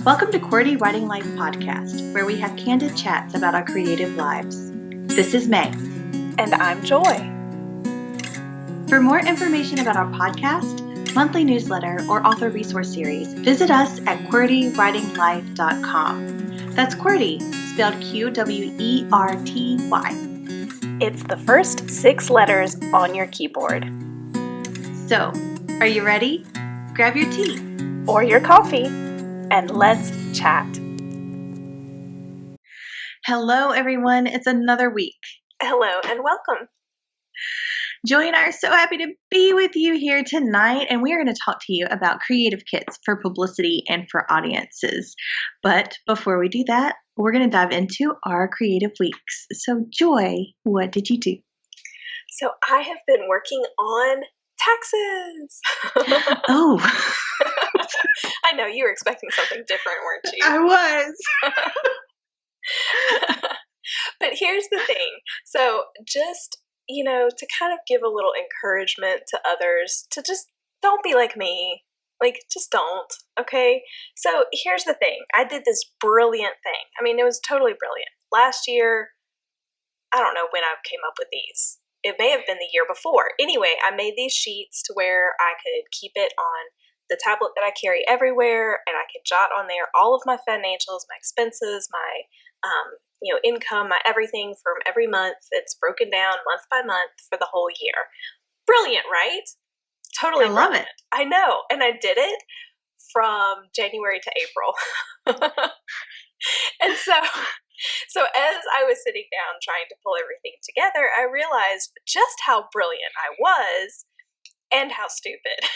Welcome to QWERTY Writing Life Podcast, where we have candid chats about our creative lives. This is May. And I'm Joy. For more information about our podcast, monthly newsletter, or author resource series, visit us at QWERTYWritingLife.com. That's QWERTY, spelled QWERTY. It's the first 6 letters on your keyboard. So, are you ready? Grab your tea. Or your coffee, and let's chat. Hello, everyone. It's another week. Hello, and welcome. Joy and I are so happy to be with you here tonight, and we are going to talk to you about creative kits for publicity and for audiences. But before we do that, we're going to dive into our creative weeks. So, Joy, what did you do? So, I have been working on taxes. Oh. I know, you were expecting something different, weren't you? I was. But here's the thing. So, just, to kind of give a little encouragement to others to just don't be like me. Just don't, okay? So, here's the thing. I did this brilliant thing. I mean, it was totally brilliant. Last year, I don't know when I came up with these. It may have been the year before. Anyway, I made these sheets to where I could keep it on the tablet that I carry everywhere, and I could jot on there all of my financials, my expenses, my income, my everything from every month. It's broken down month by month for the whole year. Brilliant, right? Totally I love brilliant. it. I know, and I did it from January to April. And so as I was sitting down trying to pull everything together, I realized just how brilliant I was and how stupid.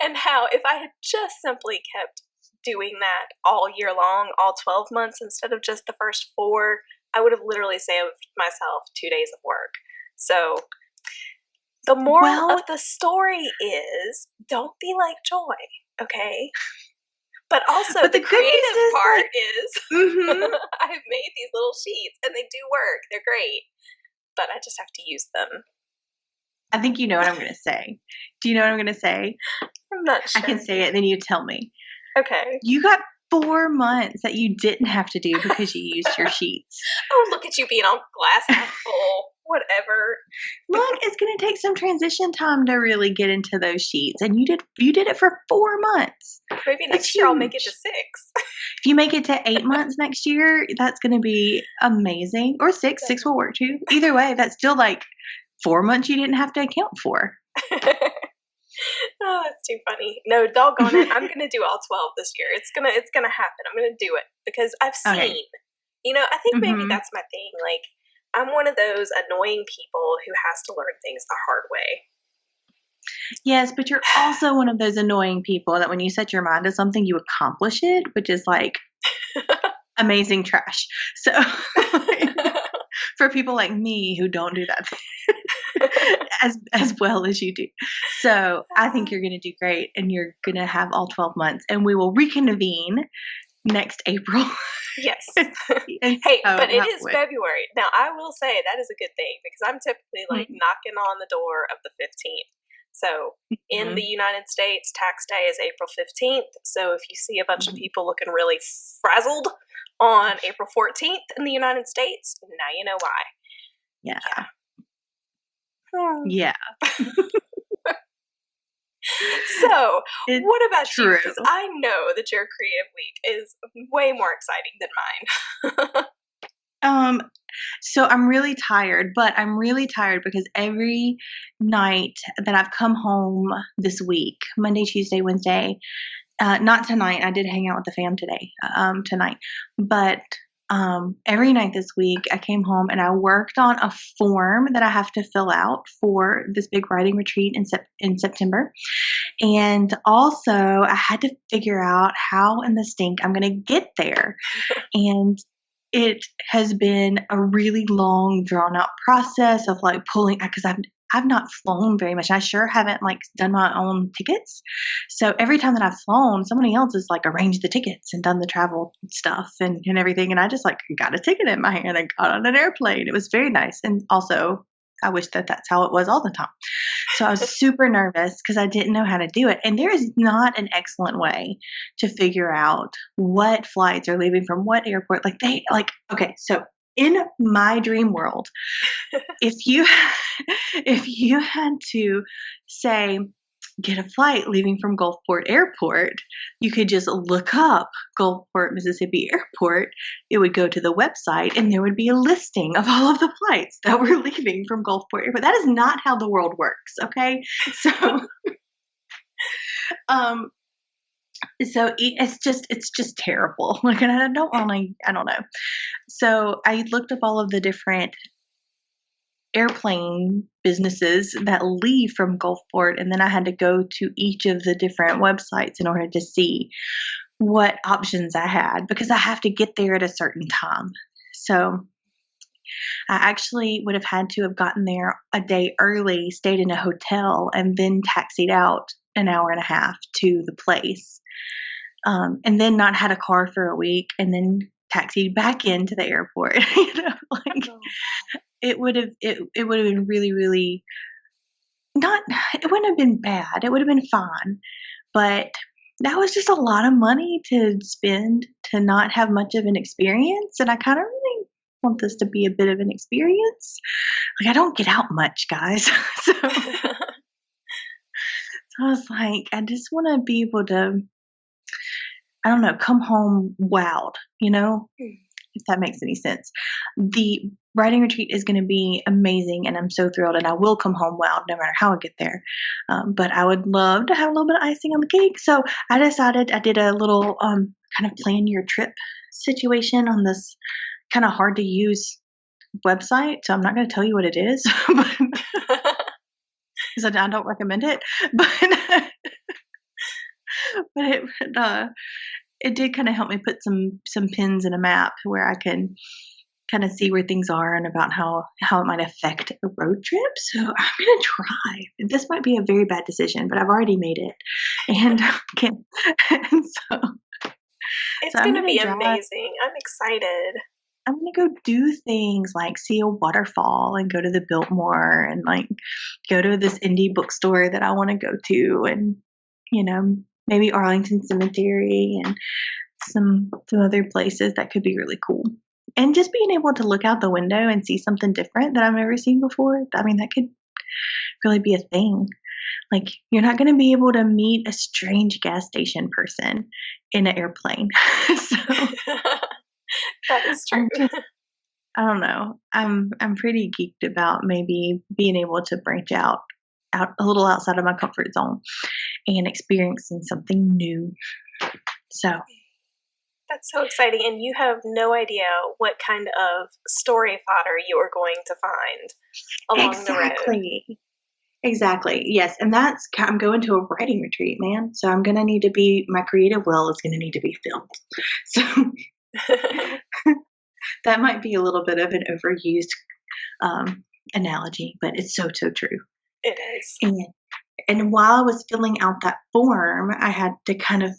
And how if I had just simply kept doing that all year long, all 12 months, instead of just the first 4, I would have literally saved myself 2 days of work. So the moral of the story is don't be like Joy, okay? But also the creative part is I've made these little sheets and they do work. They're great. But I just have to use them. I think you know what I'm going to say. Do you know what I'm going to say? I'm not sure. I can say it, then you tell me. Okay. You got 4 months that you didn't have to do because you used your sheets. Oh, look at you being all glass half full. Whatever. Look, it's going to take some transition time to really get into those sheets, and you did it for 4 months. Maybe next year I'll make it to 6. If you make it to 8 months next year, that's going to be amazing. Or 6. 6 will work too. Either way, that's still 4 months you didn't have to account for. Oh, that's too funny. No, doggone it. I'm going to do all 12 this year. It's going to happen. I'm going to do it because I've seen. Okay. I think maybe that's my thing. I'm one of those annoying people who has to learn things the hard way. Yes, but you're also one of those annoying people that when you set your mind to something, you accomplish it, which is amazing trash. So for people like me who don't do that as well as you do. So I think you're going to do great, and you're going to have all 12 months, and we will reconvene next April. Yes. Hey, but it is February. Now, I will say that is a good thing because I'm typically knocking on the door of the 15th. So in the United States, tax day is April 15th. So if you see a bunch of people looking really frazzled on April 14th in the United States, now you know why. Yeah. Yeah. So, what about true. you? Because I know that your creative week is way more exciting than mine. So I'm really tired, but I'm really tired because every night that I've come home this week, Monday, Tuesday, Wednesday, not tonight, I did hang out with the fam tonight, but every night this week I came home and I worked on a form that I have to fill out for this big writing retreat in September. And also I had to figure out how in the stink I'm going to get there. And it has been a really long, drawn-out process of pulling, because I've not flown very much. I sure haven't done my own tickets. So every time that I've flown, somebody else has arranged the tickets and done the travel stuff and everything. And I just got a ticket in my hand and got on an airplane. It was very nice and also I wish that that's how it was all the time. So I was super nervous because I didn't know how to do it. And there is not an excellent way to figure out what flights are leaving from what airport. Okay, so in my dream world, if you if you had to say get a flight leaving from Gulfport Airport, you could just look up Gulfport, Mississippi Airport. It would go to the website and there would be a listing of all of the flights that were leaving from Gulfport Airport. That is not how the world works, okay? So it's just terrible. Like, and I don't know. So I looked up all of the different airplane businesses that leave from Gulfport, and then I had to go to each of the different websites in order to see what options I had, because I have to get there at a certain time. So I actually would have had to have gotten there a day early, stayed in a hotel, and then taxied out an hour and a half to the place, and then not had a car for a week, and then taxied back into the airport. It would have been really, really not. It wouldn't have been bad. It would have been fine, but that was just a lot of money to spend to not have much of an experience. And I kind of really want this to be a bit of an experience. Like, I don't get out much, guys. So I was like, I just want to be able to, I don't know, come home wowed, if that makes any sense. The writing retreat is going to be amazing, and I'm so thrilled, and I will come home wowed no matter how I get there. But I would love to have a little bit of icing on the cake. So I decided I did a little kind of plan your trip situation on this kind of hard to use website. So I'm not going to tell you what it is, because I don't recommend it. But it did kind of help me put some pins in a map where I can kind of see where things are and about how it might affect a road trip. So I'm going to try. This might be a very bad decision, but I've already made it. And so it's going to be amazing. I'm excited. I'm going to go do things like see a waterfall and go to the Biltmore and like go to this indie bookstore that I want to go to, and, maybe Arlington Cemetery and some other places that could be really cool. And just being able to look out the window and see something different that I've never seen before. I mean, that could really be a thing. Like, you're not going to be able to meet a strange gas station person in an airplane. So that is true. I don't know. I'm pretty geeked about maybe being able to branch out a little outside of my comfort zone and experiencing something new. So that's so exciting, and you have no idea what kind of story fodder you are going to find along the road. Exactly. Yes, and I'm going to a writing retreat, man. So I'm going to need to be, my creative well is going to need to be filled. So that might be a little bit of an overused analogy, but it's so true. It is. And while I was filling out that form, I had to kind of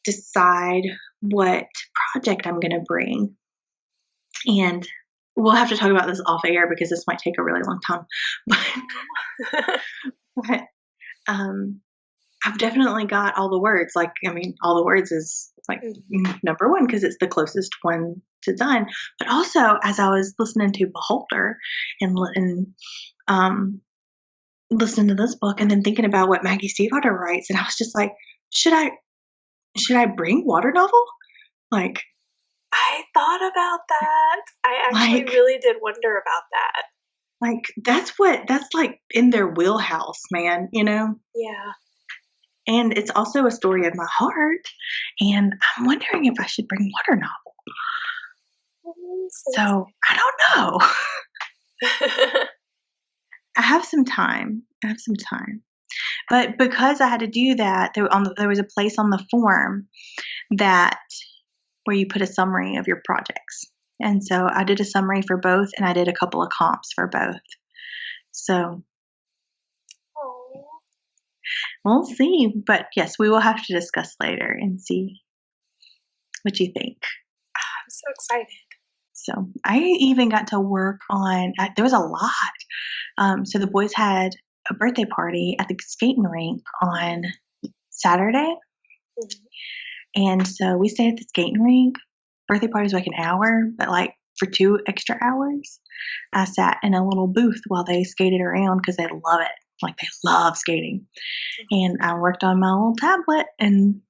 decide what project I'm going to bring. And we'll have to talk about this off air because this might take a really long time. But I've definitely got all the words. Like, I mean, all the words is like number one because it's the closest one to done. But also, as I was listening to Beholder and listening to this book and then thinking about what Maggie Stiefvater writes, and I was just like, should I bring water novel? Like, I thought about that. I actually really did wonder about that. Like, that's like in their wheelhouse, man, Yeah. And it's also a story of my heart, and I'm wondering if I should bring water novel. So I don't know. I have some time. But because I had to do that, there was a place on the form where you put a summary of your projects. And so I did a summary for both, and I did a couple of comps for both. So we'll see. But yes, we will have to discuss later and see what you think. I'm so excited. So I even got to work on, there was a lot. So the boys had a birthday party at the skating rink on Saturday. Mhm. And so we stayed at the skating rink. Birthday party was like an hour, but like for 2 extra hours, I sat in a little booth while they skated around because they love it. Like they love skating. And I worked on my little tablet and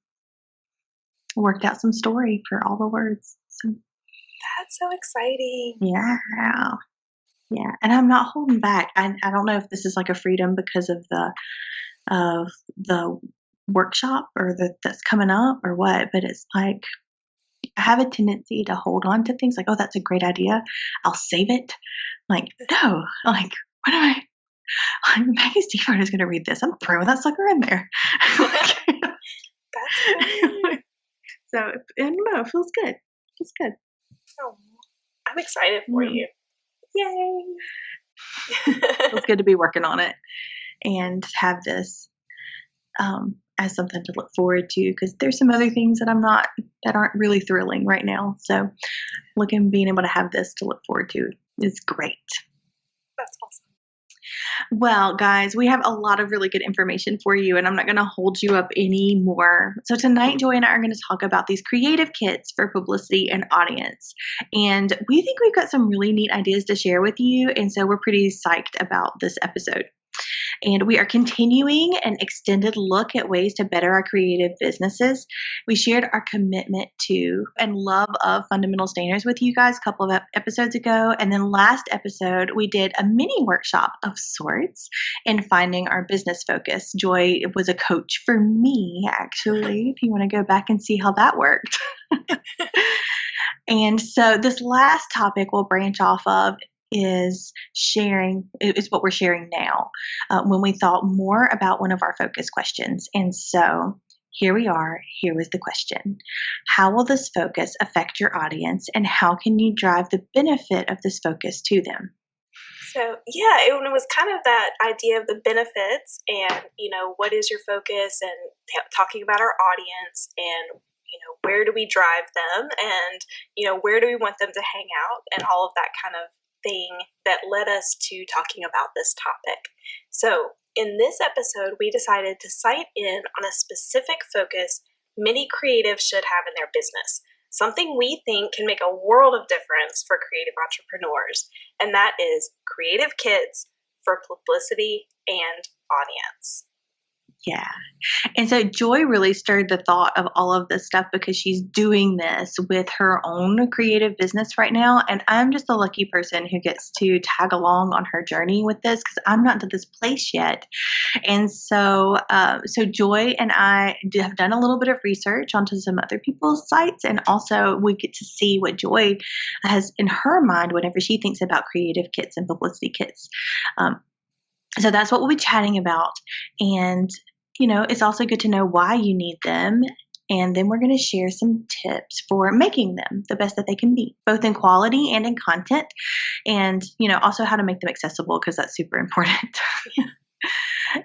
worked out some story for all the words. So That's so exciting. yeah. Yeah. And I'm not holding back. I don't know if this is like a freedom because of the workshop or that's coming up or what, but it's like I have a tendency to hold on to things like, oh, that's a great idea. I'll save it. Like, no, like, what am I? Like, Maggie Stevart is going to read this. I'm throwing that sucker in there. That's great. So, and no, it feels good. It's good. Oh, I'm excited for you. Yay. Feels good to be working on it and have this as something to look forward to because there's some other things that aren't really thrilling right now. So being able to have this to look forward to is great. That's awesome. Well, guys, we have a lot of really good information for you, and I'm not going to hold you up anymore. So tonight, Joy and I are going to talk about these creative kits for publicity and audience. And we think we've got some really neat ideas to share with you, and so we're pretty psyched about this episode. And we are continuing an extended look at ways to better our creative businesses. We shared our commitment to and love of fundamental standards with you guys a couple of episodes ago. And then last episode, we did a mini workshop of sorts in finding our business focus. Joy was a coach for me, actually, if you want to go back and see how that worked. And so this last topic we'll branch off of is what we're sharing now when we thought more about one of our focus questions. And so here we are. Here was the question. How will this focus affect your audience, and how can you drive the benefit of this focus to them? So yeah, it was kind of that idea of the benefits and, what is your focus and talking about our audience and, where do we drive them and, where do we want them to hang out and all of that kind of thing that led us to talking about this topic. So in this episode, we decided to sight in on a specific focus many creatives should have in their business, something we think can make a world of difference for creative entrepreneurs, and that is creative kits for publicity and audience. Yeah. And so Joy really stirred the thought of all of this stuff because she's doing this with her own creative business right now. And I'm just a lucky person who gets to tag along on her journey with this because I'm not to this place yet. And so, Joy and I have done a little bit of research onto some other people's sites. And also we get to see what Joy has in her mind whenever she thinks about creative kits and publicity kits. So that's what we'll be chatting about. And it's also good to know why you need them. And then we're going to share some tips for making them the best that they can be, both in quality and in content. And, also how to make them accessible because that's super important.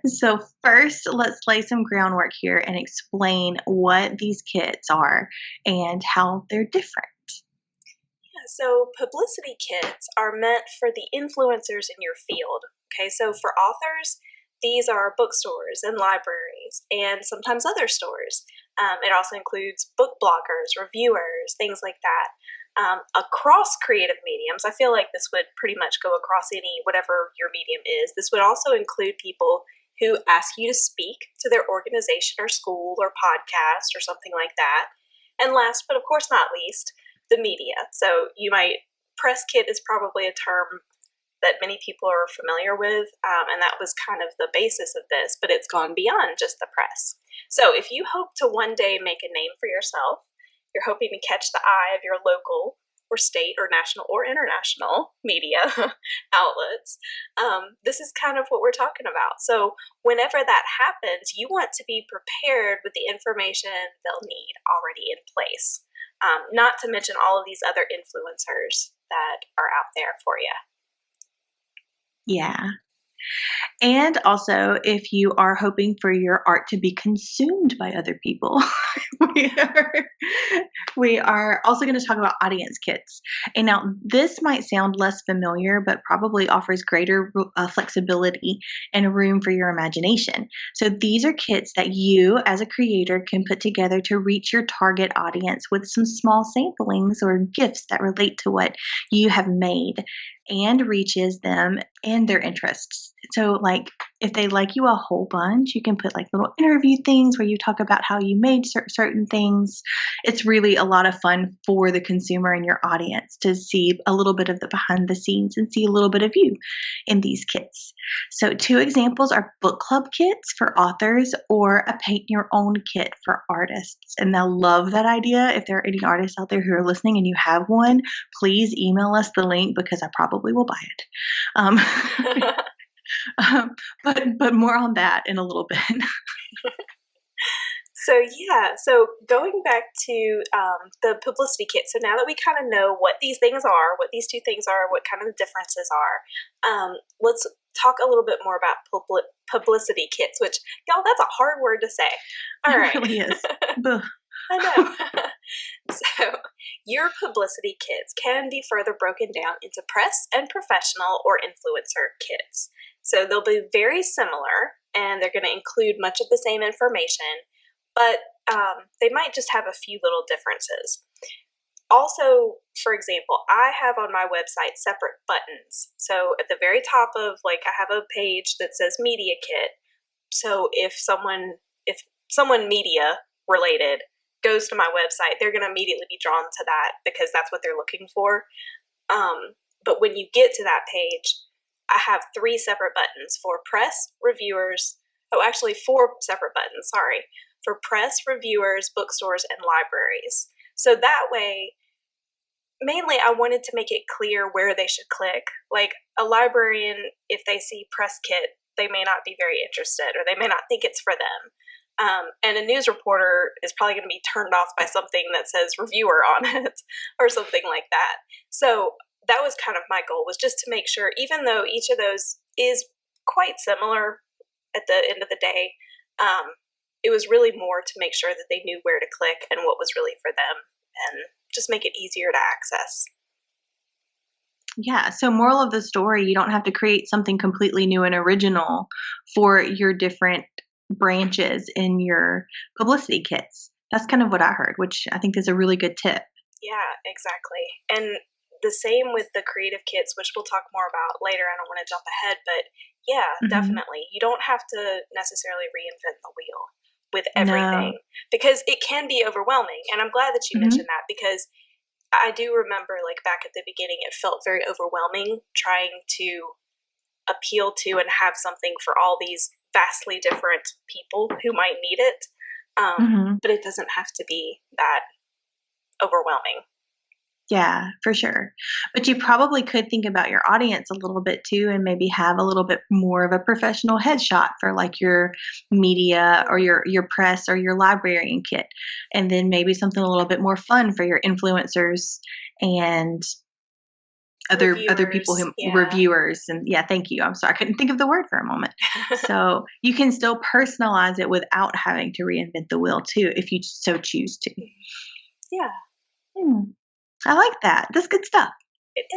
So first, let's lay some groundwork here and explain what these kits are and how they're different. So publicity kits are meant for the influencers in your field. Okay, so for authors, these are bookstores and libraries and sometimes other stores. It also includes book bloggers, reviewers, things like that. Across creative mediums, I feel like this would pretty much go across whatever your medium is. This would also include people who ask you to speak to their organization or school or podcast or something like that. And last, but of course not least, the media. So press kit is probably a term that many people are familiar with, and that was kind of the basis of this, but it's gone beyond just the press. So if you hope to one day make a name for yourself, you're hoping to catch the eye of your local or state or national or international media outlets, this is kind of what we're talking about. So whenever that happens, you want to be prepared with the information they'll need already in place, not to mention all of these other influencers that are out there for you. Yeah. And also, if you are hoping for your art to be consumed by other people, We are also going to talk about audience kits. And now, this might sound less familiar, but probably offers greater flexibility and room for your imagination. So, these are kits that you, as a creator, can put together to reach your target audience with some small samplings or gifts that relate to what you have made and reaches them and their interests. So, like, if they like you a whole bunch, you can put like little interview things where you talk about how you made certain things. It's really a lot of fun for the consumer and your audience to see a little bit of the behind the scenes and see a little bit of you in these kits. So, two examples are book club kits for authors or a paint your own kit for artists. And I love that idea. If there are any artists out there who are listening and you have one, please email us the link because I probably will buy it. Um, but more on that in a little bit. So going back to the publicity kit. So now that we kind of know what these things are, what these two things are, what kind of the differences are, let's talk a little bit more about publicity kits, which, y'all, that's a hard word to say. All right. It really is. I know. So your publicity kits can be further broken down into press and professional or influencer kits. So they'll be very similar, and they're going to include much of the same information, but they might just have a few little differences. Also, for example, I have on my website separate buttons. So at the very top of, like, I have a page that says media kit. So if someone media related goes to my website, they're going to immediately be drawn to that because that's what they're looking for. But when you get to that page, I have 3 separate buttons for press, reviewers. Oh, actually 4 separate buttons, sorry. For press, reviewers, bookstores, and libraries. So that way, mainly I wanted to make it clear where they should click. Like, a librarian, if they see press kit, they may not be very interested, or they may not think it's for them. And a news reporter is probably going to be turned off by something that says reviewer on it or something like that. So that was kind of my goal, was just to make sure, even though each of those is quite similar at the end of the day, it was really more to make sure that they knew where to click and what was really for them, and just make it easier to access. Yeah. So, moral of the story, you don't have to create something completely new and original for your different branches in your publicity kits. That's kind of what I heard, which I think is a really good tip. Yeah, exactly. And the same with the creative kits, which we'll talk more about later. I don't want to jump ahead, but yeah, definitely. You don't have to necessarily reinvent the wheel with everything, because it can be overwhelming. And I'm glad that you mentioned that, because I do remember, like, back at the beginning, it felt very overwhelming trying to appeal to and have something for all these vastly different people who might need it. But it doesn't have to be that overwhelming. Yeah, for sure. But you probably could think about your audience a little bit too, and maybe have a little bit more of a professional headshot for like your media or your press or your librarian kit. And then maybe something a little bit more fun for your influencers and other people who reviewers. And yeah, thank you. I'm sorry, I couldn't think of the word for a moment. So you can still personalize it without having to reinvent the wheel too, if you so choose to. Yeah. I like that. That's good stuff. It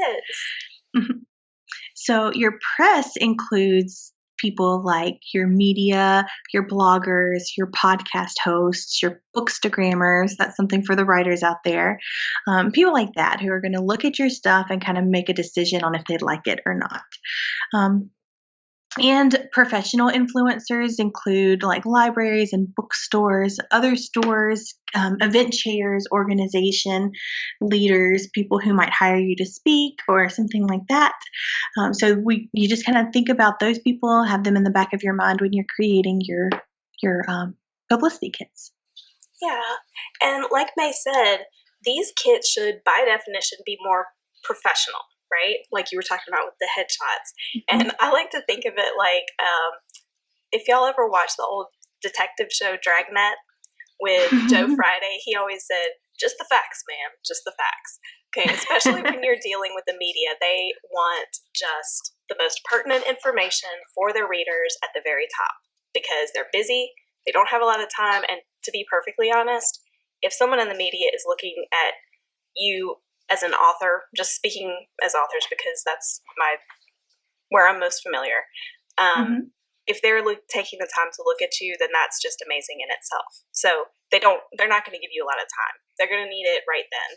is. So your press includes people like your media, your bloggers, your podcast hosts, your bookstagrammers. That's something for the writers out there. People like that who are going to look at your stuff and kind of make a decision on if they'd like it or not. And professional influencers include like libraries and bookstores, other stores, event chairs, organization leaders, people who might hire you to speak or something like that. So you just kind of think about those people, have them in the back of your mind when you're creating your publicity kits. Yeah, and like May said, these kits should, by definition, be more professional, right? Like you were talking about with the headshots. And I like to think of it like, if y'all ever watched the old detective show Dragnet with Joe Friday, he always said, just the facts, ma'am, just the facts. Okay, especially when you're dealing with the media, they want just the most pertinent information for their readers at the very top, because they're busy, they don't have a lot of time, and to be perfectly honest, if someone in the media is looking at you as an author, just speaking as authors because that's where I'm most familiar. If they're taking the time to look at you, then that's just amazing in itself. So they're not going to give you a lot of time. They're going to need it right then.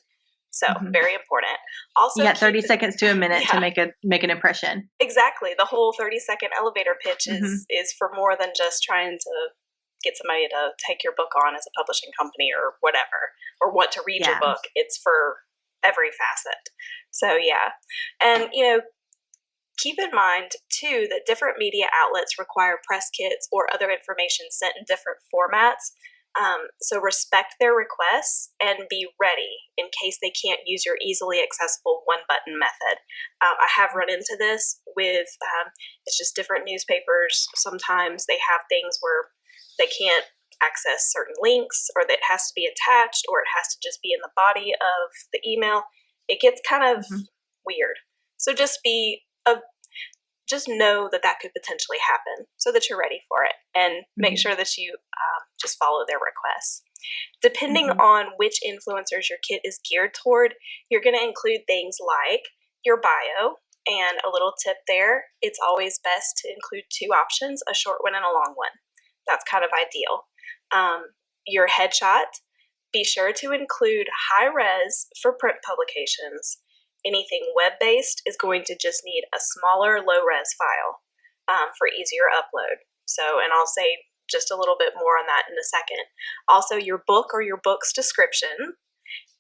So very important. Also, you got 30 seconds to a minute to make an impression. Exactly. The whole 30-second elevator pitch is for more than just trying to get somebody to take your book on as a publishing company or whatever, or want to read your book. It's for every facet. So yeah. And keep in mind too that different media outlets require press kits or other information sent in different formats. So respect their requests and be ready in case they can't use your easily accessible one-button method. I have run into this with, it's just different newspapers. Sometimes they have things where they can't access certain links, or that it has to be attached, or it has to just be in the body of the email. It gets kind of weird. So just know that could potentially happen so that you're ready for it, and make sure that you just follow their requests. Depending on which influencers your kit is geared toward, you're going to include things like your bio, and a little tip there, it's always best to include two options, a short one and a long one. That's kind of ideal. Your headshot, be sure to include high res for print publications. Anything web-based is going to just need a smaller low-res file for easier upload. So, and I'll say just a little bit more on that in a second. Also, your book or your book's description,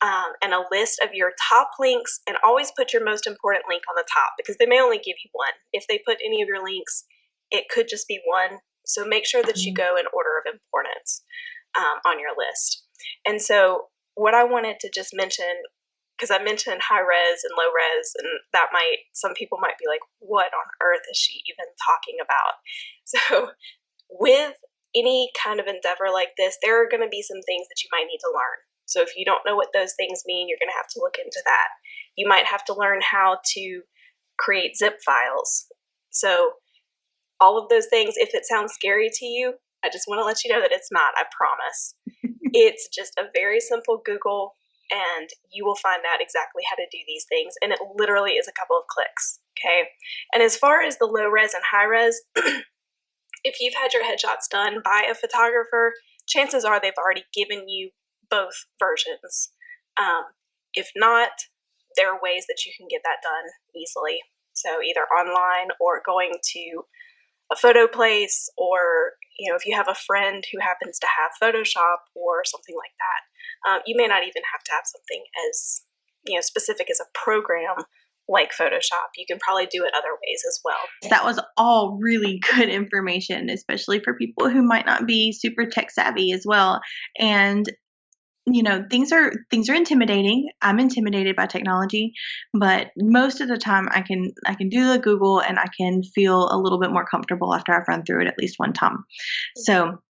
and a list of your top links, and always put your most important link on the top because they may only give you one. If they put any of your links, it could just be one. So make sure that you go in order of importance on your list. And so what I wanted to just mention, because I mentioned high res and low res, and some people might be like, what on earth is she even talking about? So with any kind of endeavor like this, there are going to be some things that you might need to learn. So if you don't know what those things mean, you're going to have to look into that. You might have to learn how to create zip files. So all of those things, if it sounds scary to you, I just want to let you know that it's not, I promise. It's just a very simple Google, and you will find out exactly how to do these things. And it literally is a couple of clicks, okay? And as far as the low res and high res, if you've had your headshots done by a photographer, chances are they've already given you both versions. If not, there are ways that you can get that done easily. So either online or going to a photo place, or if you have a friend who happens to have Photoshop or something like that. You may not even have to have something as specific as a program like Photoshop. You can probably do it other ways as well. That was all really good information, especially for people who might not be super tech savvy as well. And things are intimidating. I'm intimidated by technology, but most of the time I can do the Google, and I can feel a little bit more comfortable after I've run through it at least one time. So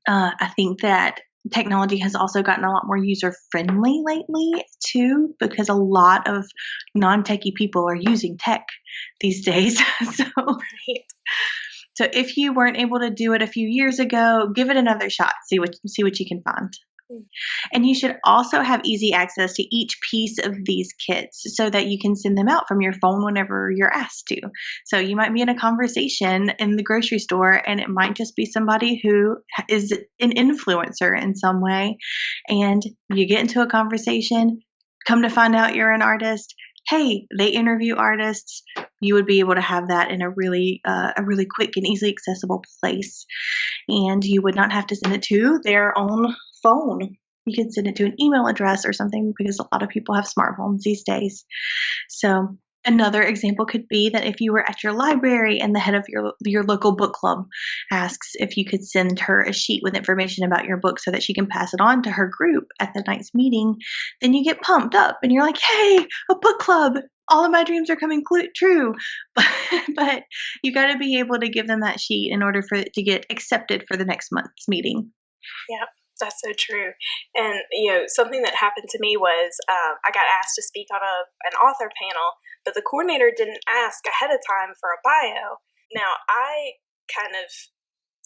I think that technology has also gotten a lot more user friendly lately too, because a lot of non-techie people are using tech these days. So if you weren't able to do it a few years ago, give it another shot. See what you can find. And you should also have easy access to each piece of these kits so that you can send them out from your phone whenever you're asked to. So you might be in a conversation in the grocery store, and it might just be somebody who is an influencer in some way, and you get into a conversation, come to find out you're an artist. Hey, they interview artists. You would be able to have that in a really quick and easily accessible place, and you would not have to send it to their own phone. You can send it to an email address or something, because a lot of people have smartphones these days. So another example could be that if you were at your library and the head of your local book club asks if you could send her a sheet with information about your book so that she can pass it on to her group at the night's meeting, then you get pumped up and you're like, hey, a book club. All of my dreams are coming true. But you got to be able to give them that sheet in order for it to get accepted for the next month's meeting. Yeah. That's so true. And, something that happened to me was I got asked to speak on an author panel, but the coordinator didn't ask ahead of time for a bio. Now, I kind of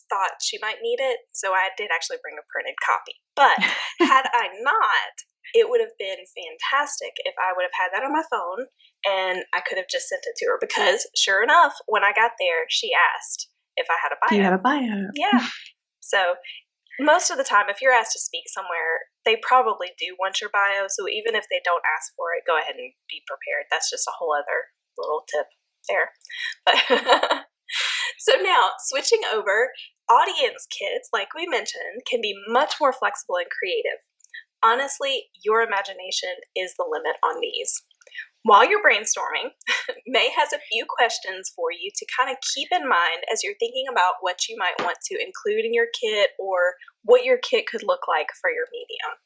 thought she might need it, so I did actually bring a printed copy. But had I not, it would have been fantastic if I would have had that on my phone and I could have just sent it to her, because sure enough, when I got there, she asked if I had a bio. Do you have a bio? Yeah. So most of the time, if you're asked to speak somewhere, they probably do want your bio. So even if they don't ask for it, go ahead and be prepared. That's just a whole other little tip there. But so now, switching over, audience kits, like we mentioned, can be much more flexible and creative. Honestly, your imagination is the limit on these. While you're brainstorming, May has a few questions for you to kind of keep in mind as you're thinking about what you might want to include in your kit or what your kit could look like for your medium.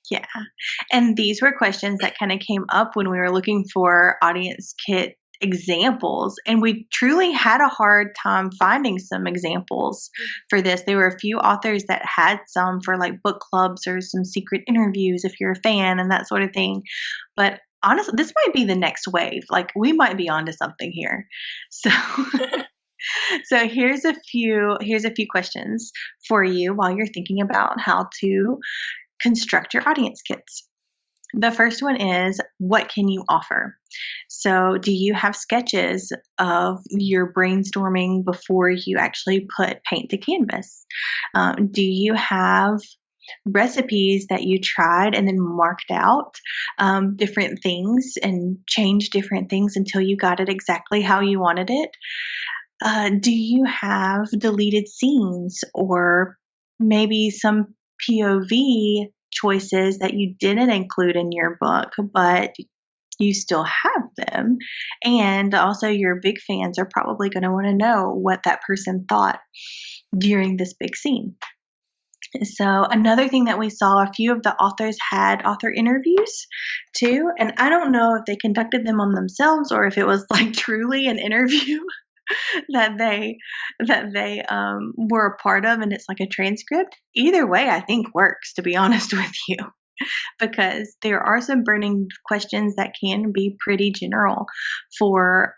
Yeah. And these were questions that kind of came up when we were looking for audience kit examples, and we truly had a hard time finding some examples for this. There were a few authors that had some for like book clubs or some secret interviews if you're a fan and that sort of thing. But honestly, this might be the next wave. Like, we might be onto something here. So so here's a few questions for you while you're thinking about how to construct your audience kits. The first one is, what can you offer? So do you have sketches of your brainstorming before you actually put paint to canvas? Do you have recipes that you tried and then marked out different things and changed different things until you got it exactly how you wanted it? Do you have deleted scenes or maybe some POV choices that you didn't include in your book, but you still have them? And also, your big fans are probably going to want to know what that person thought during this big scene. So another thing that we saw, a few of the authors had author interviews too, and I don't know if they conducted them on themselves or if it was like truly an interview that they were a part of, and it's like a transcript. Either way, I think works, to be honest with you, because there are some burning questions that can be pretty general for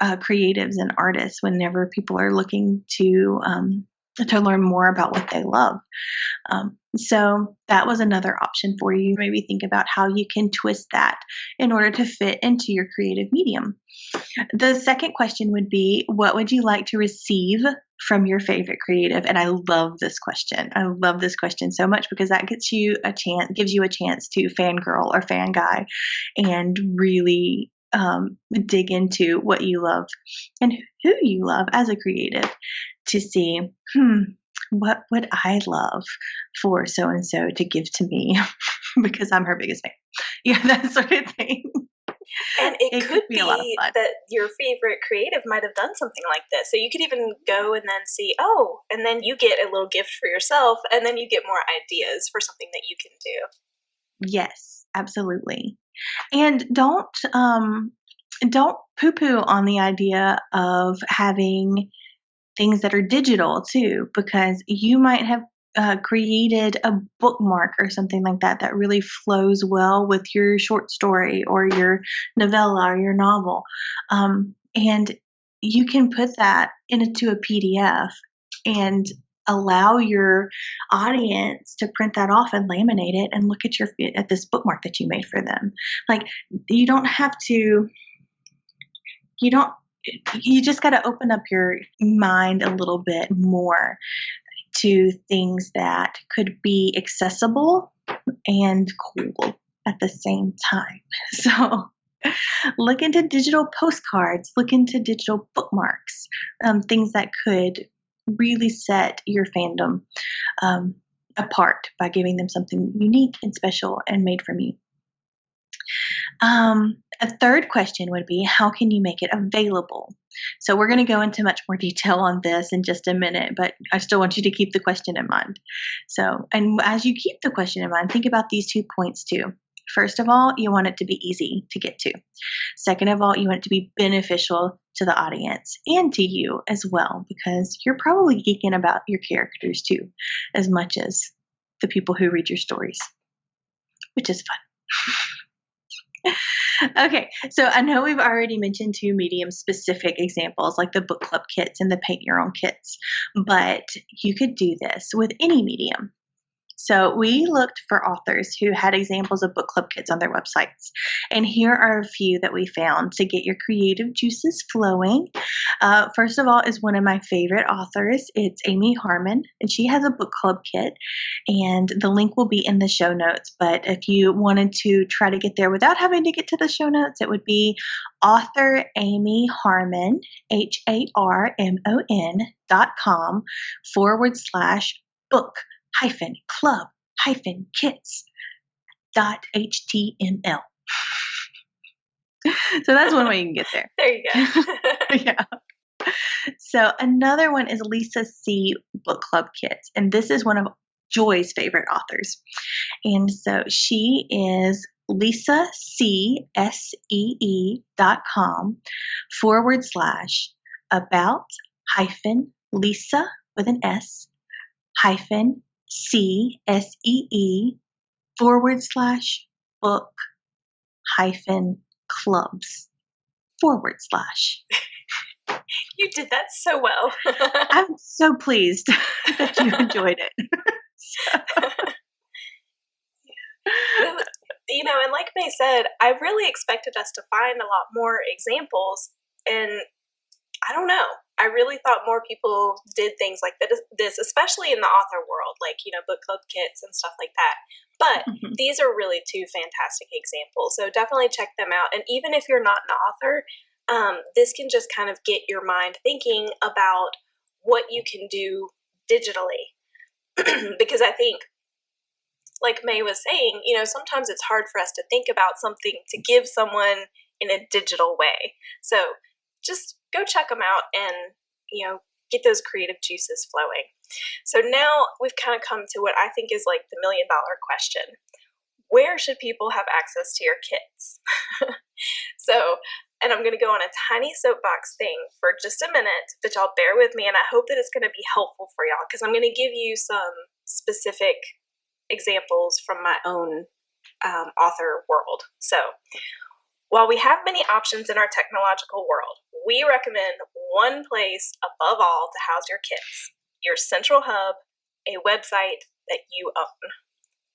creatives and artists whenever people are looking to learn more about what they love. So that was another option for you. Maybe think about how you can twist that in order to fit into your creative medium. The second question would be, what would you like to receive from your favorite creative? And I love this question. I love this question so much because that gives you a chance to fangirl or fanguy and really dig into what you love and who you love as a creative to see, what would I love for so-and-so to give to me because I'm her biggest fan. Yeah, that sort of thing. And it could be that your favorite creative might have done something like this. So you could even go and then see, and then you get a little gift for yourself, and then you get more ideas for something that you can do. Yes, absolutely. And don't poo-poo on the idea of having things that are digital too, because you might have created a bookmark or something like that that really flows well with your short story or your novella or your novel. And you can put that into a PDF and allow your audience to print that off and laminate it and look at this bookmark that you made for them. Like, you just got to open up your mind a little bit more to things that could be accessible and cool at the same time. So look into digital postcards, look into digital bookmarks, things that could really set your fandom apart by giving them something unique and special and made from you. A third question would be, how can you make it available? So we're going to go into much more detail on this in just a minute, but I still want you to keep the question in mind. So, and as you keep the question in mind, think about these 2 points too. First of all, you want it to be easy to get to. Second of all, you want it to be beneficial to the audience and to you as well, because you're probably geeking about your characters too, as much as the people who read your stories, which is fun. Okay, so I know we've already mentioned two medium-specific examples, like the book club kits and the paint your own kits, but you could do this with any medium. So we looked for authors who had examples of book club kits on their websites. And here are a few that we found to get your creative juices flowing. First of all is one of my favorite authors. It's Amy Harmon, and she has a book club kit. And the link will be in the show notes. But if you wanted to try to get there without having to get to the show notes, it would be author Amy Harmon, HARMON.com/book club kits .html. So that's one way you can get there. There you go. Yeah. So another one is Lisa C. Book Club Kits, and this is one of Joy's favorite authors. And so she is Lisa C. SEE.com/about Lisa with an S CSEE /book clubs /. You did that so well. I'm so pleased that you enjoyed it. You know, and like May said, I really expected us to find a lot more examples, and I don't know. I really thought more people did things like this, especially in the author world, like, you know, book club kits and stuff like that. But these are really two fantastic examples. So definitely check them out. And even if you're not an author, this can just kind of get your mind thinking about what you can do digitally. Because I think, like May was saying, you know, sometimes it's hard for us to think about something to give someone in a digital way. So just go check them out and, you know, get those creative juices flowing. So now we've kind of come to what I think is like the $1 million question. Where should people have access to your kits? So, and I'm going to go on a tiny soapbox thing for just a minute, but y'all bear with me, and I hope that it's going to be helpful for y'all, because I'm going to give you some specific examples from my own author world. So, while we have many options in our technological world, we recommend one place above all to house your kits: your central hub, a website that you own.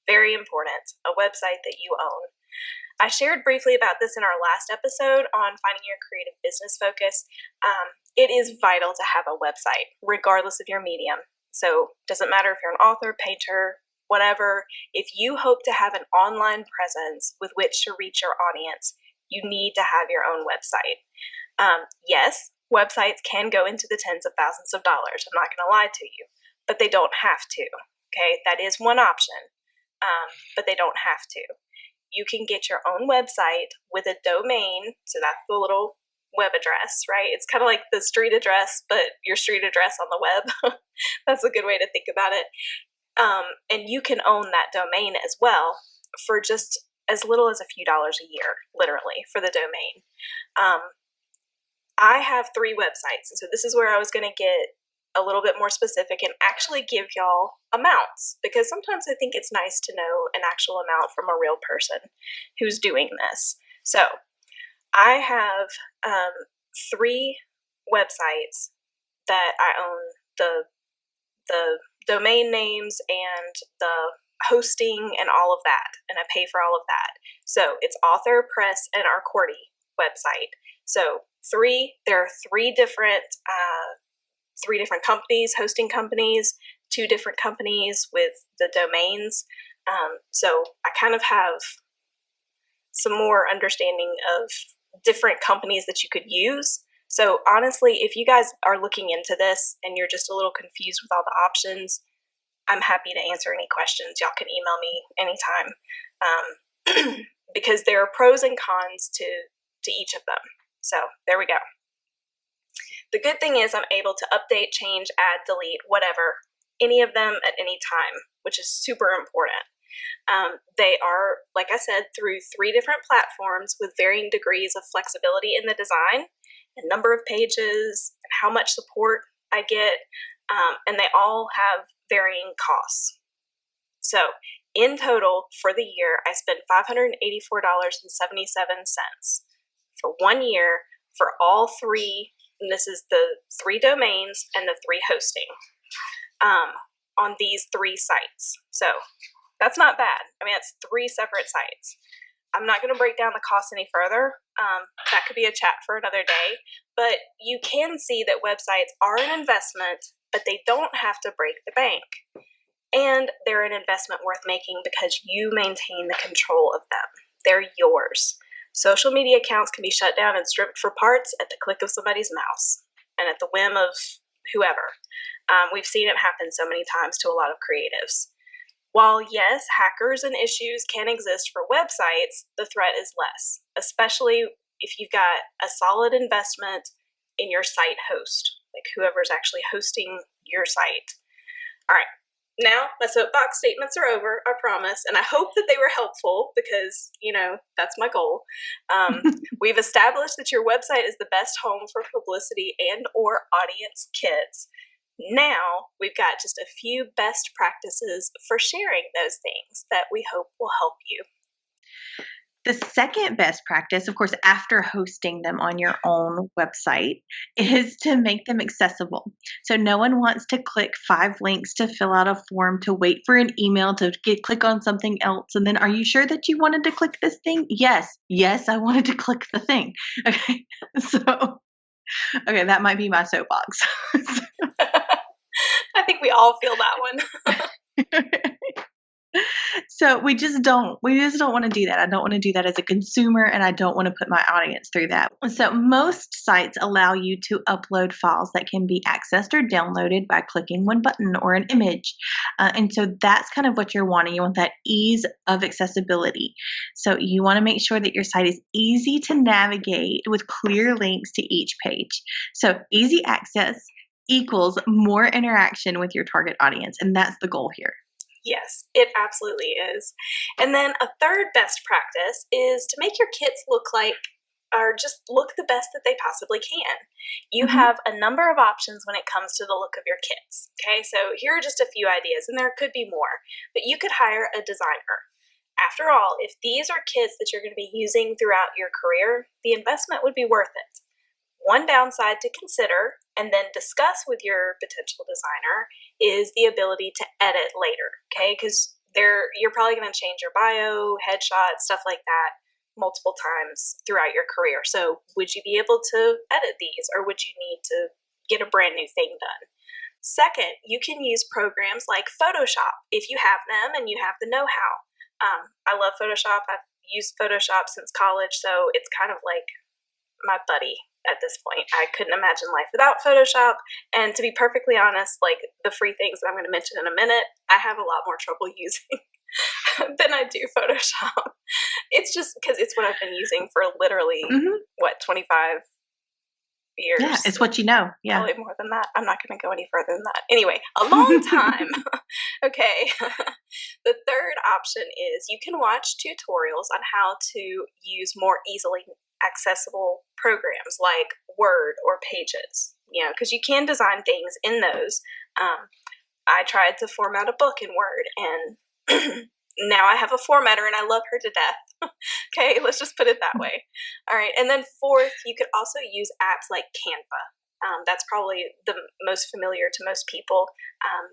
Very important, a website that you own. I shared briefly about this in our last episode on finding your creative business focus. It is vital to have a website, regardless of your medium. So it doesn't matter if you're an author, painter, whatever. If you hope to have an online presence with which to reach your audience, you need to have your own website. Yes, websites can go into the tens of thousands of dollars. I'm not going to lie to you, but they don't have to. Okay, that is one option, but they don't have to. You can get your own website with a domain, so that's the little web address, right? It's kind of like the street address, but your street address on the web. That's a good way to think about it. And you can own that domain as well for just as little as a few dollars a year, literally, for the domain. I have 3 websites, and so this is where I was going to get a little bit more specific and actually give y'all amounts, because sometimes I think it's nice to know an actual amount from a real person who's doing this. So I have 3 websites that I own the domain names and the hosting and all of that, and I pay for all of that. So it's Author, Press, and our QWERTY website. So there are 3 different companies, hosting companies, 2 different companies with the domains. So I kind of have some more understanding of different companies that you could use. So honestly, if you guys are looking into this and you're just a little confused with all the options, I'm happy to answer any questions. Y'all can email me anytime, because there are pros and cons to each of them. So there we go. The good thing is I'm able to update, change, add, delete, whatever, any of them at any time, which is super important. They are, like I said, through 3 different platforms with varying degrees of flexibility in the design and number of pages and how much support I get, and they all have varying costs. So In total, for the year, I spent $584.77 for 1 year for all three, and this is the 3 domains and the 3 hosting, on these 3 sites. So that's not bad. I mean, it's 3 separate sites. I'm not going to break down the cost any further. That could be a chat for another day. But you can see that websites are an investment, but they don't have to break the bank. And they're an investment worth making because you maintain the control of them. They're yours. Social media accounts can be shut down and stripped for parts at the click of somebody's mouse and at the whim of whoever. We've seen it happen so many times to a lot of creatives. While, yes, hackers and issues can exist for websites, the threat is less, especially if you've got a solid investment in your site host, like whoever's actually hosting your site. All right, now my soapbox statements are over, I promise, and I hope that they were helpful because, that's my goal. We've established that your website is the best home for publicity and or audience kits. Now, we've got just a few best practices for sharing those things that we hope will help you. The second best practice, of course, after hosting them on your own website, is to make them accessible. So no one wants to click 5 links to fill out a form, to wait for an email, to click on something else. And then, are you sure that you wanted to click this thing? Yes, I wanted to click the thing. Okay, that might be my soapbox. I think we all feel that one. So we just don't want to do that. I don't want to do that as a consumer, and I don't want to put my audience through that. So most sites allow you to upload files that can be accessed or downloaded by clicking one button or an image. And so that's kind of what you're wanting. You want that ease of accessibility. So you want to make sure that your site is easy to navigate with clear links to each page. So easy access equals more interaction with your target audience, and that's the goal here. Yes, it absolutely is. And then a third best practice is to make your kits look the best that they possibly can. You have a number of options when it comes to the look of your kits. Okay, so here are just a few ideas, and there could be more, but you could hire a designer. After all, if these are kits that you're going to be using throughout your career, the investment would be worth it. One downside to consider and then discuss with your potential designer is the ability to edit later, okay? Because you're probably going to change your bio, headshot, stuff like that multiple times throughout your career. So would you be able to edit these, or would you need to get a brand new thing done? Second, you can use programs like Photoshop if you have them and you have the know-how. I love Photoshop. I've used Photoshop since college, so it's kind of like my buddy at this point. I couldn't imagine life without Photoshop. And to be perfectly honest, like the free things that I'm going to mention in a minute, I have a lot more trouble using than I do Photoshop. It's just because it's what I've been using for literally, 25 years? Yeah, it's what you know. Yeah. Probably more than that. I'm not going to go any further than that. Anyway, a long time. Okay. The third option is you can watch tutorials on how to use more easily accessible programs like Word or Pages, because you can design things in those. I tried to format a book in Word, and now I have a formatter and I love her to death. Okay, let's just put it that way. All right, and then fourth, you could also use apps like Canva. That's probably the most familiar to most people,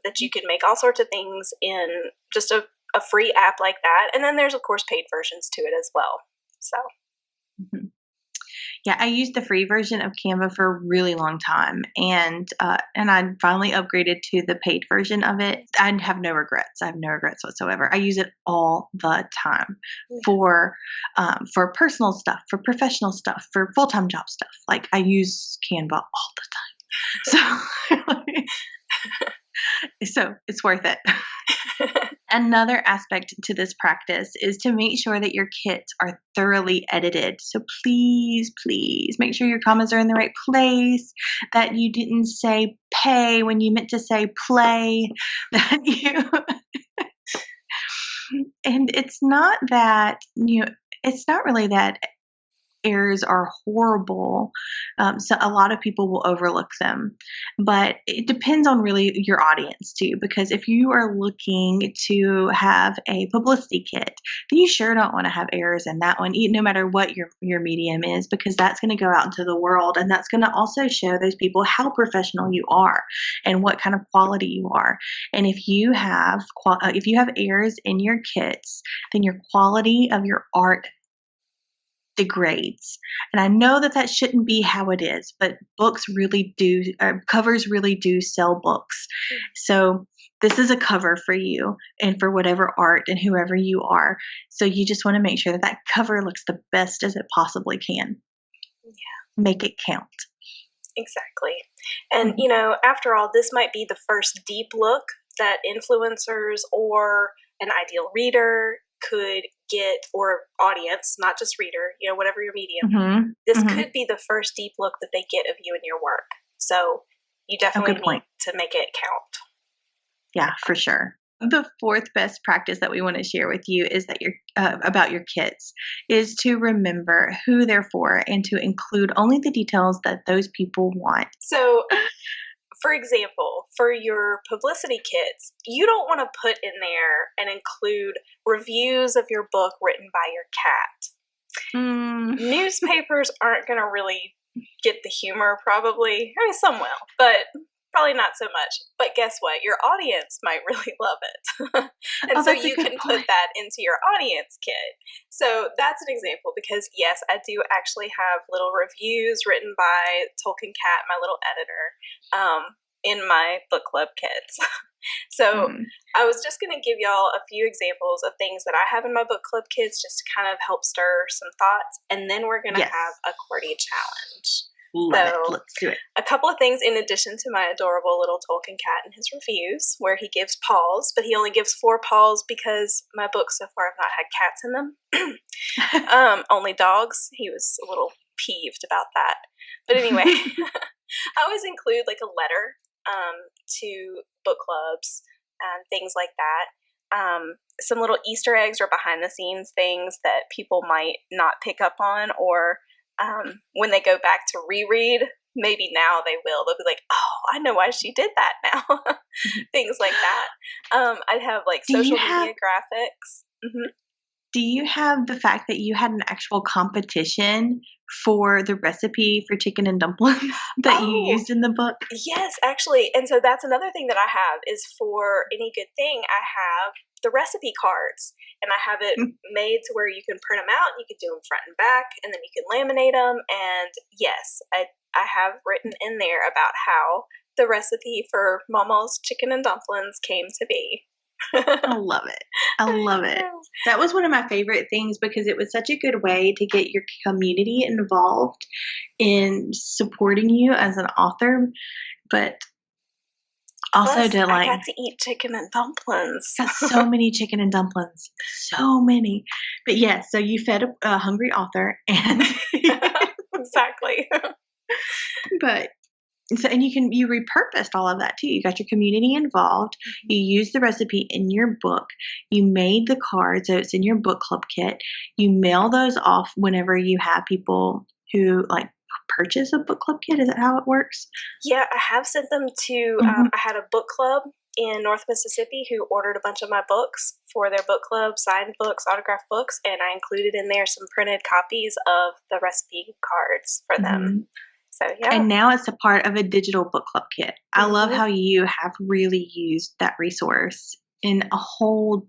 that you can make all sorts of things in just a free app like that. And then there's, of course, paid versions to it as well. So. Mm-hmm. Yeah, I used the free version of Canva for a really long time, and I finally upgraded to the paid version of it. I have no regrets. I have no regrets whatsoever. I use it all the time for personal stuff, for professional stuff, for full-time job stuff. Like, I use Canva all the time. So it's worth it. Another aspect to this practice is to make sure that your kits are thoroughly edited. So please make sure your commas are in the right place, that you didn't say pay when you meant to say play, that you and it's not that, it's not really that errors are horrible. So a lot of people will overlook them, but it depends on really your audience too. Because if you are looking to have a publicity kit, then you sure don't want to have errors in that one, no matter what your medium is, because that's going to go out into the world, and that's going to also show those people how professional you are and what kind of quality you are. And if you have errors in your kits, then your quality of your art degrades. And I know that shouldn't be how it is, but covers really do sell books. So this is a cover for you and for whatever art and whoever you are. So you just want to make sure that cover looks the best as it possibly can. Yeah. Make it count. Exactly. And, you know, after all, this might be the first deep look that influencers or an ideal reader could get, or audience, not just reader, you know, whatever your medium. This could be the first deep look that they get of you and your work. So you definitely need to make it count. Yeah, for sure. The fourth best practice that we want to share with you is that about your kits is to remember who they're for and to include only the details that those people want. So, for example, for your publicity kits, you don't want to put in there and include reviews of your book written by your cat. Newspapers aren't going to really get the humor, probably. I mean, some will, but probably not so much. But guess what? Your audience might really love it. And so you can put that into your audience kit. So that's an example, because yes, I do actually have little reviews written by Tolkien Cat, my little editor, in my book club kits. So I was just going to give y'all a few examples of things that I have in my book club kits just to kind of help stir some thoughts. And then we're going to have a QWERTY challenge. Let's do it. A couple of things in addition to my adorable little Tolkien Cat and his reviews, where he gives paws, but he only gives 4 paws because my books so far have not had cats in them. Only dogs. He was a little peeved about that. But anyway, I always include like a letter to book clubs and things like that. Some little Easter eggs or behind the scenes things that people might not pick up on, or when they go back to reread, maybe now they will. They'll be like, oh, I know why she did that now. Things like that. I'd have like social media graphics. Do you have the fact that you had an actual competition for the recipe for chicken and dumplings that you used in the book? Yes, actually. And so that's another thing that I have is, for any good thing, I have the recipe cards, and I have it made to where you can print them out, and you can do them front and back, and then you can laminate them. And yes, I have written in there about how the recipe for Mama's chicken and dumplings came to be. I love it. I love it. That was one of my favorite things, because it was such a good way to get your community involved in supporting you as an author, but also plus, to I got to eat chicken and dumplings. So many chicken and dumplings. So many. But yes, so you fed a hungry author, and exactly. But so, and you repurposed all of that too. You got your community involved. You used the recipe in your book. You made the card, so it's in your book club kit. You mail those off whenever you have people who like purchase a book club kit. Is that how it works? Yeah, I have sent them to. I had a book club in North Mississippi who ordered a bunch of my books for their book club, signed books, autographed books, and I included in there some printed copies of the recipe cards for them. So, yeah. And now it's a part of a digital book club kit. I love how you have really used that resource in a whole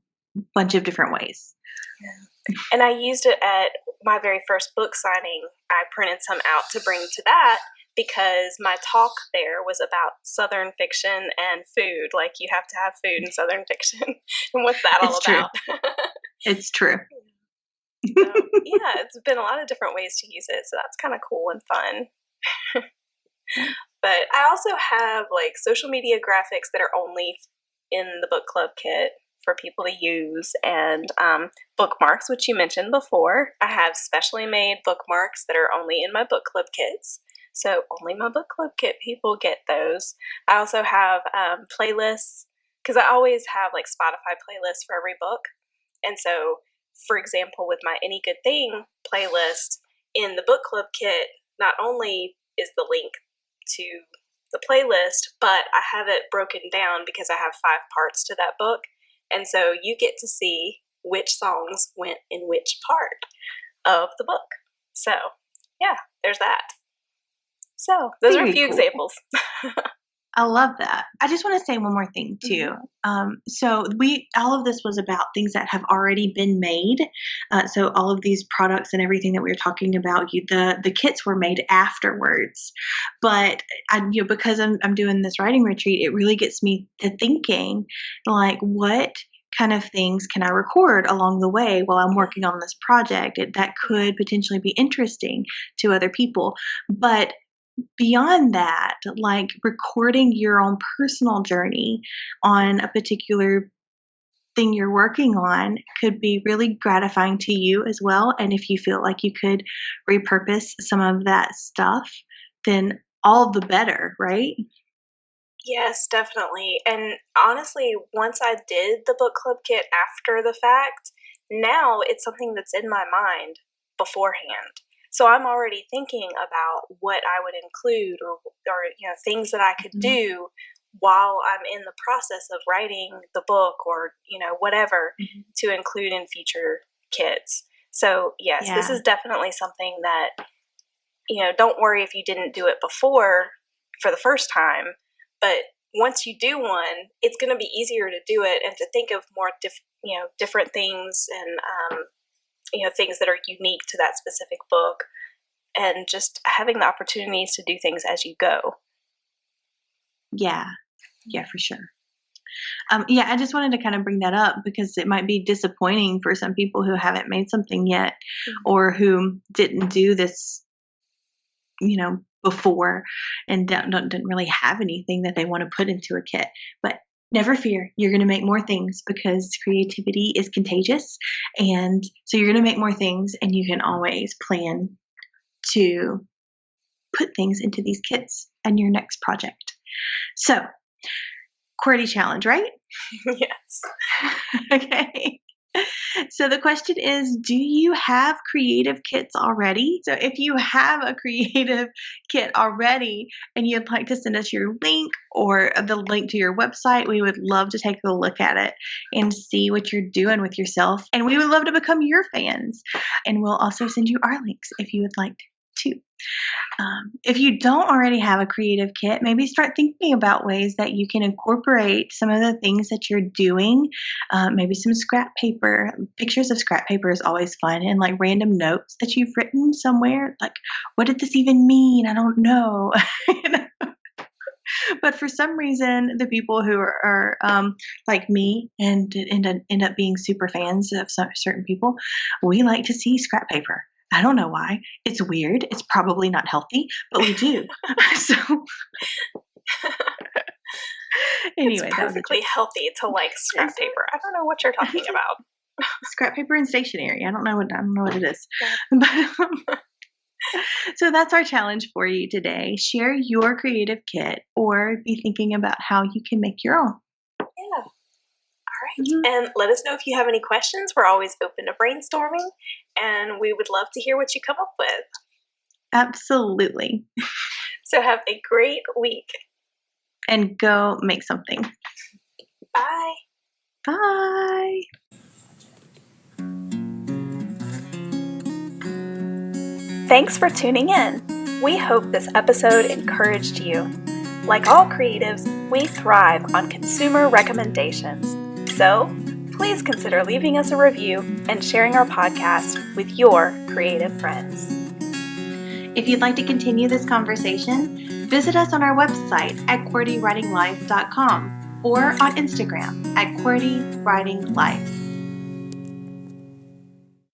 bunch of different ways. Yeah. And I used it at my very first book signing. I printed some out to bring to that, because my talk there was about Southern fiction and food. Like, you have to have food in Southern fiction. And what's that all about? It's true. So, yeah, it's been a lot of different ways to use it. So that's kind of cool and fun. But I also have like social media graphics that are only in the book club kit for people to use, and bookmarks, which you mentioned before. I have specially made bookmarks that are only in my book club kits, so only my book club kit people get those. I also have playlists, because I always have like Spotify playlists for every book. And so, for example, with my Any Good Thing playlist, in the book club kit, not only is the link to the playlist, but I have it broken down because I have 5 parts to that book. And so you get to see which songs went in which part of the book. So, yeah, there's that. So, those are a few examples. I love that. I just want to say one more thing too. So all of this was about things that have already been made. So all of these products and everything that we were talking about, the kits were made afterwards. But because I'm doing this writing retreat, it really gets me to thinking, like, what kind of things can I record along the way while I'm working on this project that could potentially be interesting to other people. But beyond that, like recording your own personal journey on a particular thing you're working on could be really gratifying to you as well. And if you feel like you could repurpose some of that stuff, then all the better, right? Yes, definitely. And honestly, once I did the book club kit after the fact, now it's something that's in my mind beforehand. So I'm already thinking about what I would include or things that I could do while I'm in the process of writing the book or, whatever to include in future kits. So yes, this is definitely something that, don't worry if you didn't do it before for the first time, but once you do one, it's going to be easier to do it and to think of more different things and, things that are unique to that specific book, and just having the opportunities to do things as you go. Yeah, for sure. I just wanted to kind of bring that up because it might be disappointing for some people who haven't made something yet or who didn't do this, before and didn't really have anything that they want to put into a kit. But never fear, you're going to make more things because creativity is contagious. And so you're going to make more things, and you can always plan to put things into these kits and your next project. So, QWERTY challenge, right? Yes. Okay. So the question is, do you have creative kits already? So if you have a creative kit already and you'd like to send us your link or the link to your website, we would love to take a look at it and see what you're doing with yourself. And we would love to become your fans. And we'll also send you our links if you would like to. If you don't already have a creative kit, maybe start thinking about ways that you can incorporate some of the things that you're doing. Maybe some scrap paper. Pictures of scrap paper is always fun, and like random notes that you've written somewhere. Like, what did this even mean? I don't know. But for some reason, the people who are like me and end up being super fans of certain people, we like to see scrap paper. I don't know why. It's weird. It's probably not healthy, but we do. So anyway, it's perfectly healthy to like scrap paper. I don't know what you're talking about. Scrap paper and stationery. I don't know what it is. But so that's our challenge for you today. Share your creative kit or be thinking about how you can make your own. Yeah. All right. And let us know if you have any questions. We're always open to brainstorming, and we would love to hear what you come up with. Absolutely. So have a great week. And go make something. Bye. Bye. Thanks for tuning in. We hope this episode encouraged you. Like all creatives, we thrive on consumer recommendations. So, please consider leaving us a review and sharing our podcast with your creative friends. If you'd like to continue this conversation, visit us on our website at QWERTYWritingLife.com or on Instagram at QWERTYWritingLife.